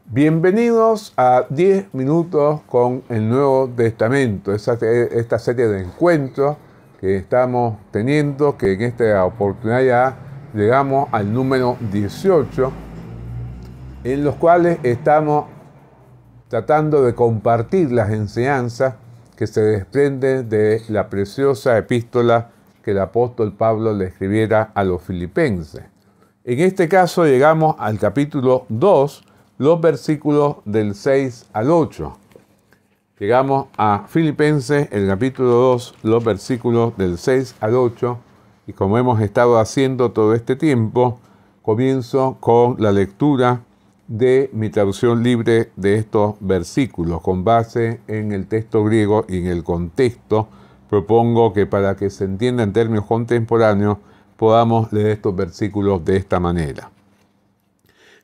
Bienvenidos a 10 minutos con el Nuevo Testamento, esta serie de encuentros que estamos teniendo, que en esta oportunidad ya llegamos al número 18, en los cuales estamos tratando de compartir las enseñanzas que se desprenden de la preciosa epístola que el apóstol Pablo le escribiera a los filipenses. En este caso llegamos al capítulo 2, los versículos del 6 al 8. Llegamos a Filipenses, el capítulo 2, los versículos del 6 al 8, y como hemos estado haciendo todo este tiempo, comienzo con la lectura de mi traducción libre de estos versículos, con base en el texto griego y en el contexto. Propongo que para que se entienda en términos contemporáneos, podamos leer estos versículos de esta manera.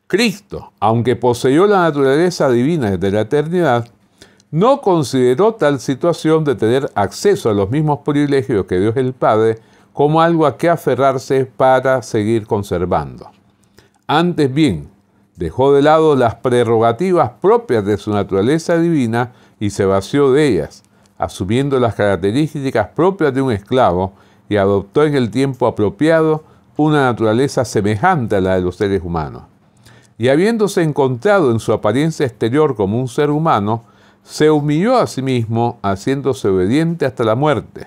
Cristo, aunque poseyó la naturaleza divina desde la eternidad, no consideró tal situación de tener acceso a los mismos privilegios que Dios el Padre como algo a que aferrarse para seguir conservando. Antes bien, dejó de lado las prerrogativas propias de su naturaleza divina y se vació de ellas, asumiendo las características propias de un esclavo, y adoptó en el tiempo apropiado una naturaleza semejante a la de los seres humanos. Y habiéndose encontrado en su apariencia exterior como un ser humano, se humilló a sí mismo, haciéndose obediente hasta la muerte,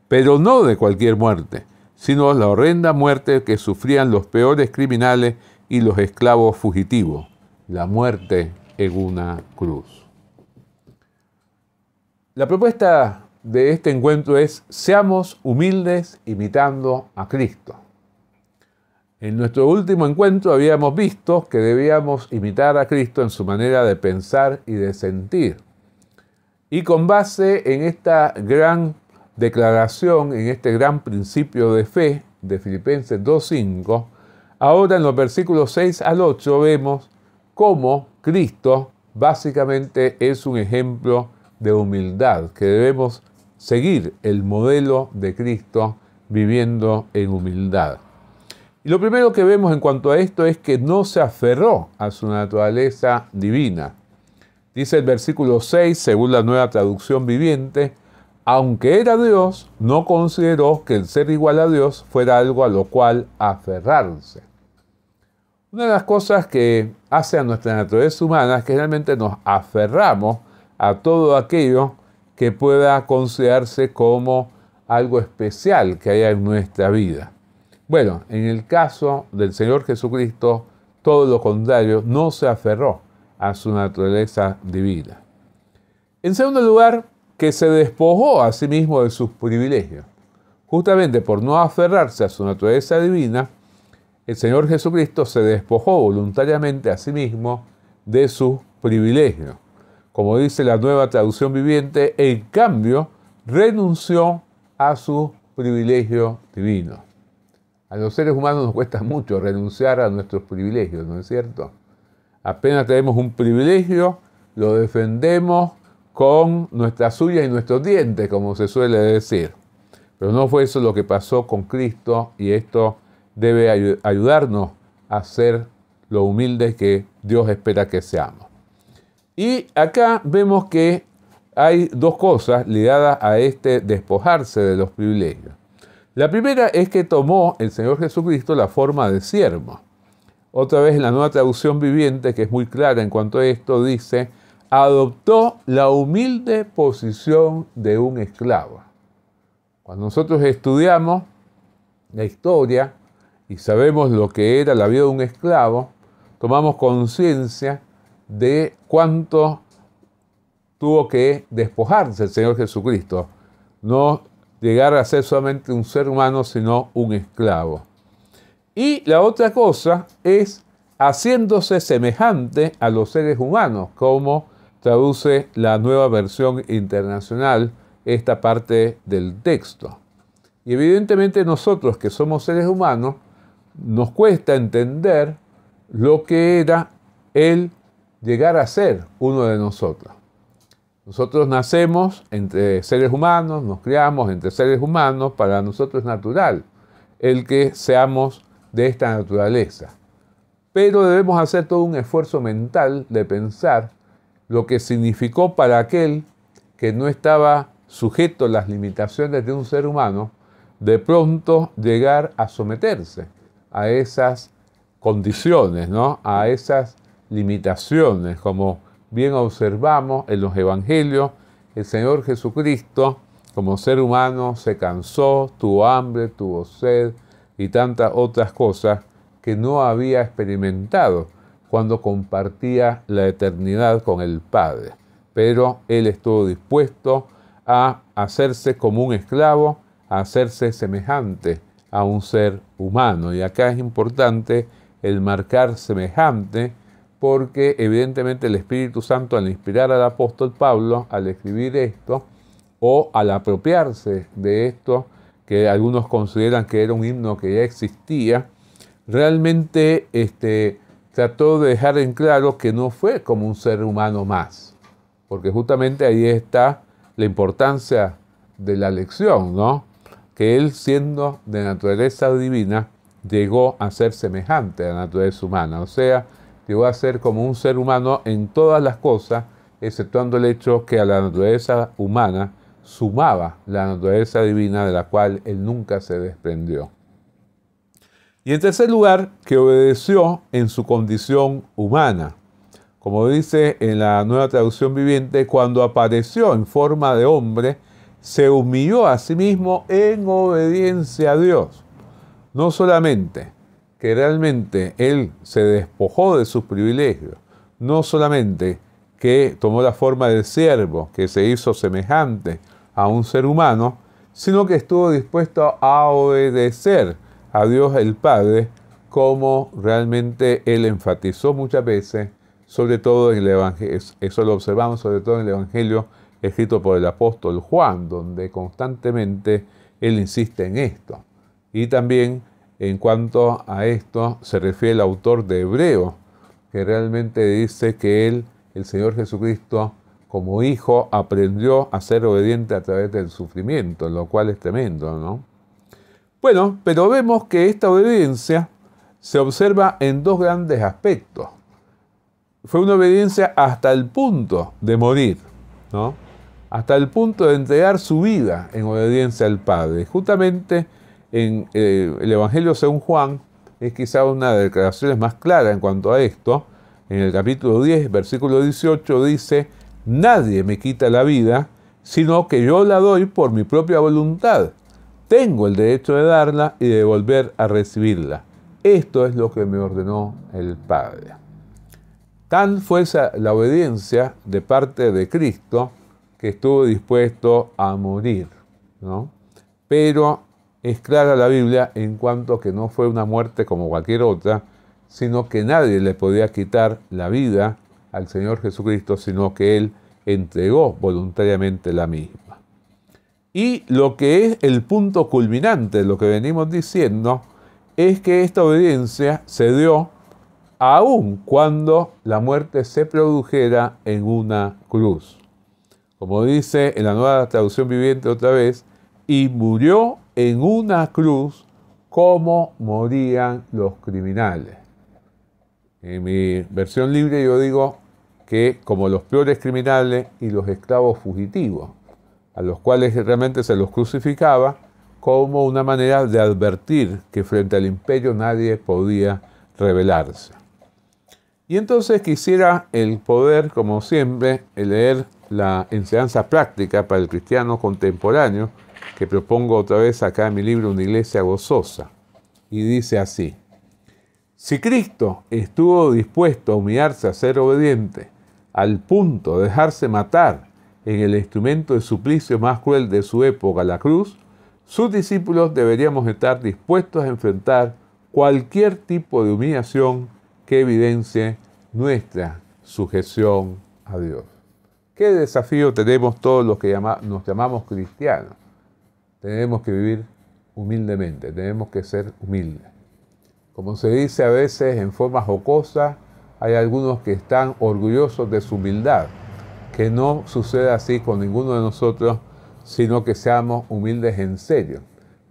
pero no de cualquier muerte, sino la horrenda muerte que sufrían los peores criminales y los esclavos fugitivos, la muerte en una cruz. La propuesta de este encuentro es: seamos humildes imitando a Cristo. En nuestro último encuentro habíamos visto que debíamos imitar a Cristo en su manera de pensar y de sentir. Y con base en esta gran declaración, en este gran principio de fe de Filipenses 2:5, ahora en los versículos 6 al 8 vemos cómo Cristo básicamente es un ejemplo de humildad, que debemos seguir el modelo de Cristo viviendo en humildad. Y lo primero que vemos en cuanto a esto es que no se aferró a su naturaleza divina. Dice el versículo 6, según la Nueva Traducción Viviente: aunque era Dios, no consideró que el ser igual a Dios fuera algo a lo cual aferrarse. Una de las cosas que hace a nuestra naturaleza humana es que realmente nos aferramos a todo aquello que pueda considerarse como algo especial que haya en nuestra vida. Bueno, en el caso del Señor Jesucristo, todo lo contrario, no se aferró a su naturaleza divina. En segundo lugar, que se despojó a sí mismo de sus privilegios. Justamente por no aferrarse a su naturaleza divina, el Señor Jesucristo se despojó voluntariamente a sí mismo de sus privilegios. Como dice la Nueva Traducción Viviente, en cambio, renunció a su privilegio divino. A los seres humanos nos cuesta mucho renunciar a nuestros privilegios, ¿no es cierto? Apenas tenemos un privilegio, lo defendemos con nuestras uñas y nuestros dientes, como se suele decir. Pero no fue eso lo que pasó con Cristo, y esto debe ayudarnos a ser lo humildes que Dios espera que seamos. Y acá vemos que hay dos cosas ligadas a este despojarse de los privilegios. La primera es que tomó el Señor Jesucristo la forma de siervo. Otra vez en la Nueva Traducción Viviente, que es muy clara en cuanto a esto, dice: adoptó la humilde posición de un esclavo. Cuando nosotros estudiamos la historia y sabemos lo que era la vida de un esclavo, tomamos conciencia de cuánto tuvo que despojarse el Señor Jesucristo. No llegar a ser solamente un ser humano, sino un esclavo. Y la otra cosa es haciéndose semejante a los seres humanos, como traduce la Nueva Versión Internacional esta parte del texto. Y evidentemente nosotros, que somos seres humanos, nos cuesta entender lo que era el llegar a ser uno de nosotros. Nosotros nacemos entre seres humanos, nos criamos entre seres humanos, para nosotros es natural el que seamos de esta naturaleza. pero debemos hacer todo un esfuerzo mental de pensar lo que significó para aquel que no estaba sujeto a las limitaciones de un ser humano, de pronto llegar a someterse a esas condiciones, ¿no? A esas limitaciones, como bien observamos en los evangelios. El Señor Jesucristo, como ser humano, se cansó, tuvo hambre, tuvo sed y tantas otras cosas que no había experimentado cuando compartía la eternidad con el Padre. Pero Él estuvo dispuesto a hacerse como un esclavo, a hacerse semejante a un ser humano. Y acá es importante el marcar semejante, porque evidentemente el Espíritu Santo, al inspirar al apóstol Pablo, al escribir esto, o al apropiarse de esto, que algunos consideran que era un himno que ya existía, realmente trató de dejar en claro que no fue como un ser humano más, porque justamente ahí está la importancia de la lección, ¿no? Que él, siendo de naturaleza divina, llegó a ser semejante a la naturaleza humana, o sea, llegó a ser como un ser humano en todas las cosas, exceptuando el hecho que a la naturaleza humana sumaba la naturaleza divina, de la cual él nunca se desprendió. Y en tercer lugar, que obedeció en su condición humana. Como dice en la Nueva Traducción Viviente, cuando apareció en forma de hombre, se humilló a sí mismo en obediencia a Dios. No solamente que realmente él se despojó de sus privilegios, no solamente que tomó la forma de siervo, que se hizo semejante a un ser humano, sino que estuvo dispuesto a obedecer a Dios el Padre, como realmente él enfatizó muchas veces, sobre todo en el Evangelio. Eso lo observamos sobre todo en el Evangelio escrito por el apóstol Juan, donde constantemente él insiste en esto. Y también en cuanto a esto se refiere el autor de Hebreos, que realmente dice que él, el Señor Jesucristo, como hijo, aprendió a ser obediente a través del sufrimiento, lo cual es tremendo, ¿no? Bueno, pero vemos que esta obediencia se observa en dos grandes aspectos. Fue una obediencia hasta el punto de morir, ¿no? Hasta el punto de entregar su vida en obediencia al Padre. Justamente en el Evangelio según Juan es quizá una de las declaraciones más claras en cuanto a esto. En el capítulo 10, versículo 18 dice: nadie me quita la vida, sino que yo la doy por mi propia voluntad. Tengo el derecho de darla y de volver a recibirla. Esto es lo que me ordenó el Padre. Tal fue la obediencia de parte de Cristo, que estuvo dispuesto a morir, ¿no? Pero es clara la Biblia en cuanto a que no fue una muerte como cualquier otra, sino que nadie le podía quitar la vida al Señor Jesucristo, sino que Él entregó voluntariamente la misma. Y lo que es el punto culminante de lo que venimos diciendo es que esta obediencia se dio aun cuando la muerte se produjera en una cruz. Como dice en la Nueva Traducción Viviente otra vez, y murió en una cruz como morían los criminales. En mi versión libre yo digo que como los peores criminales y los esclavos fugitivos, a los cuales realmente se los crucificaba como una manera de advertir que frente al imperio nadie podía rebelarse. Y entonces quisiera el poder, como siempre, leer la enseñanza práctica para el cristiano contemporáneo, que propongo otra vez acá en mi libro Una Iglesia Gozosa. Y dice así: si Cristo estuvo dispuesto a humillarse, a ser obediente, al punto de dejarse matar en el instrumento de suplicio más cruel de su época, la cruz, sus discípulos deberíamos estar dispuestos a enfrentar cualquier tipo de humillación que evidencie nuestra sujeción a Dios. ¿Qué desafío tenemos todos los que nos llamamos cristianos? Tenemos que vivir humildemente, tenemos que ser humildes. Como se dice a veces en forma jocosa, hay algunos que están orgullosos de su humildad. Que no suceda así con ninguno de nosotros, sino que seamos humildes en serio.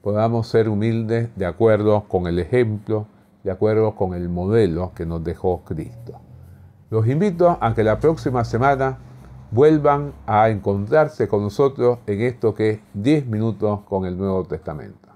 Podamos ser humildes de acuerdo con el ejemplo de acuerdo con el modelo que nos dejó Cristo. Los invito a que la próxima semana vuelvan a encontrarse con nosotros en esto que es 10 minutos con el Nuevo Testamento.